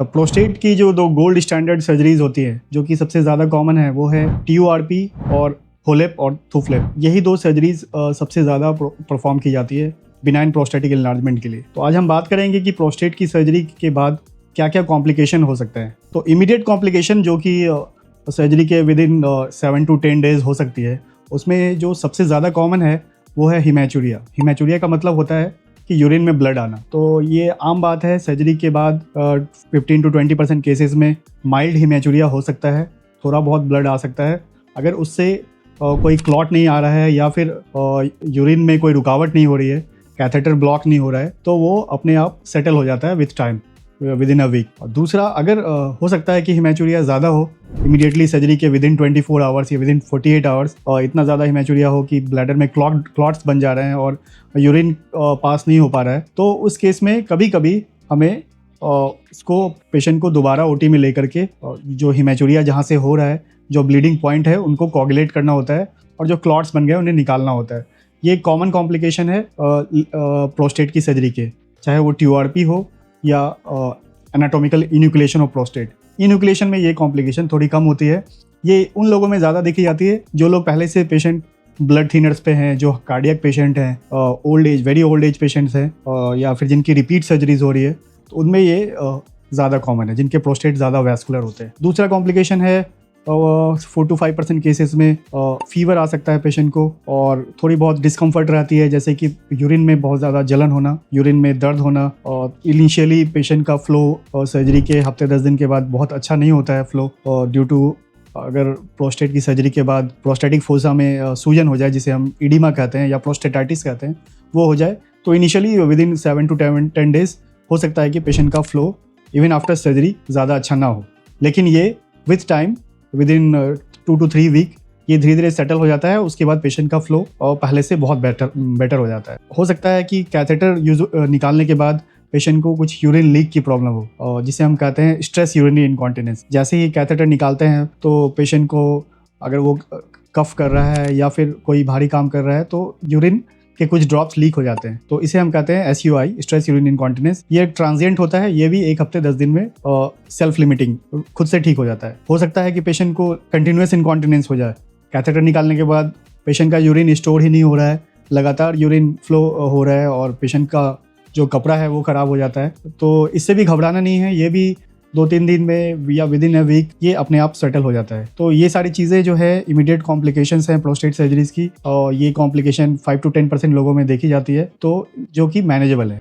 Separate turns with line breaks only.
Prostate की जो दो गोल्ड स्टैंडर्ड सर्जरीज होती है जो कि सबसे ज़्यादा कॉमन है वो है TURP और होलेप और थूफ्लेप। यही दो सर्जरीज सबसे ज़्यादा परफॉर्म की जाती है बिनाइन प्रोस्टेटिक एनलार्जमेंट के लिए। तो आज हम बात करेंगे कि प्रोस्टेट की सर्जरी के बाद क्या क्या कॉम्प्लिकेशन हो सकते हैं। तो इमीडिएट कॉम्प्लिकेशन जो कि सर्जरी के विद इन 7 to 10 days हो सकती है, उसमें जो सबसे ज़्यादा कॉमन है वो है हिमैचुरिया। हिमैचुरिया का मतलब होता है कि यूरिन में ब्लड आना। तो ये आम बात है, सर्जरी के बाद 15 to 20% केसेस में माइल्ड हिमैचुरिया हो सकता है, थोड़ा बहुत ब्लड आ सकता है। अगर उससे कोई क्लॉट नहीं आ रहा है या फिर यूरिन में कोई रुकावट नहीं हो रही है, कैथेटर ब्लॉक नहीं हो रहा है, तो वो अपने आप सेटल हो जाता है with time, within a week. और दूसरा, अगर हो सकता है कि हिमैचुरिया ज़्यादा हो, इमीडिएटली सर्जरी के विद इन 24 आवर्स या विद इन 48 आवर्स और इतना ज़्यादा हिमैचुरिया हो कि ब्लैडर में क्लॉट्स बन जा रहे हैं और यूरिन पास नहीं हो पा रहा है, तो उस केस में कभी कभी हमें इसको पेशेंट को दोबारा OT में लेकर के जो हिमैचुरिया जहाँ से हो रहा है, जो ब्लीडिंग पॉइंट है, उनको कोगुलेट करना होता है और जो क्लॉट्स बन गए उन्हें निकालना होता है। ये कॉमन कॉम्प्लिकेशन है प्रोस्टेट की सर्जरी के, चाहे वो TURP हो या एनाटॉमिकल इन्यूक्लेशन ऑफ प्रोस्टेट। इन्यूक्लेशन में ये कॉम्प्लिकेशन थोड़ी कम होती है। ये उन लोगों में ज़्यादा देखी जाती है जो लोग पहले से पेशेंट ब्लड थिनर्स पे हैं, जो कार्डियक पेशेंट हैं, old age, very old age patients हैं, या फिर जिनकी रिपीट सर्जरीज हो रही है, तो उनमें ये ज़्यादा कॉमन है, जिनके प्रोस्टेट ज़्यादा वैस्कुलर होते हैं। दूसरा कॉम्प्लिकेशन है 4 to 5% केसेस में फीवर आ सकता है पेशेंट को और थोड़ी बहुत डिस्कम्फर्ट रहती है, जैसे कि यूरिन में बहुत ज़्यादा जलन होना, यूरिन में दर्द होना। और इनिशियली पेशेंट का फ्लो सर्जरी के हफ्ते 10 दिन के बाद बहुत अच्छा नहीं होता है फ्लो, ड्यू टू अगर प्रोस्टेट की सर्जरी के बाद प्रोस्टेटिक फोसा में सूजन हो जाए, जिसे हम इडिमा कहते हैं या प्रोस्टेटाइटिस कहते हैं, वो हो जाए, तो initially with in 7 to 10 days हो सकता है कि पेशेंट का फ्लो इवन आफ्टर सर्जरी ज़्यादा अच्छा ना हो। लेकिन ये with time, within 2 to 3 week, ये धीरे धीरे सेटल हो जाता है। उसके बाद पेशेंट का फ्लो पहले से बहुत बेटर हो जाता है। हो सकता है कि कैथेटर निकालने के बाद पेशेंट को कुछ यूरिन लीक की प्रॉब्लम हो, जिसे हम कहते हैं स्ट्रेस यूरिनरी इनकॉन्टिनेंस। जैसे ही कैथेटर निकालते हैं तो पेशेंट को अगर वो कफ कर रहा है या फिर कोई भारी काम कर रहा है तो यूरिन के कुछ ड्रॉप्स लीक हो जाते हैं, तो इसे हम कहते हैं SUI, स्ट्रेस यूरिन इनकॉन्टिनेंस। ये ट्रांजिएंट होता है, ये भी 1 हफ्ते 10 दिन में सेल्फ लिमिटिंग खुद से ठीक हो जाता है। हो सकता है कि पेशेंट को कंटिन्यूस इनकॉन्टिनेंस हो जाए, कैथेटर निकालने के बाद पेशेंट का यूरिन स्टोर ही नहीं हो रहा है, लगातार यूरिन फ्लो हो रहा है और पेशेंट का जो कपड़ा है वो खराब हो जाता है। तो इससे भी घबराना नहीं है, ये भी 2-3 दिन में या विद इन अ वीक ये अपने आप सेटल हो जाता है। तो ये सारी चीज़ें जो है इमीडिएट कॉम्प्लिकेशंस हैं प्रोस्टेट सर्जरीज की, और ये कॉम्प्लिकेशन 5 to 10% लोगों में देखी जाती है, तो जो कि मैनेजेबल है।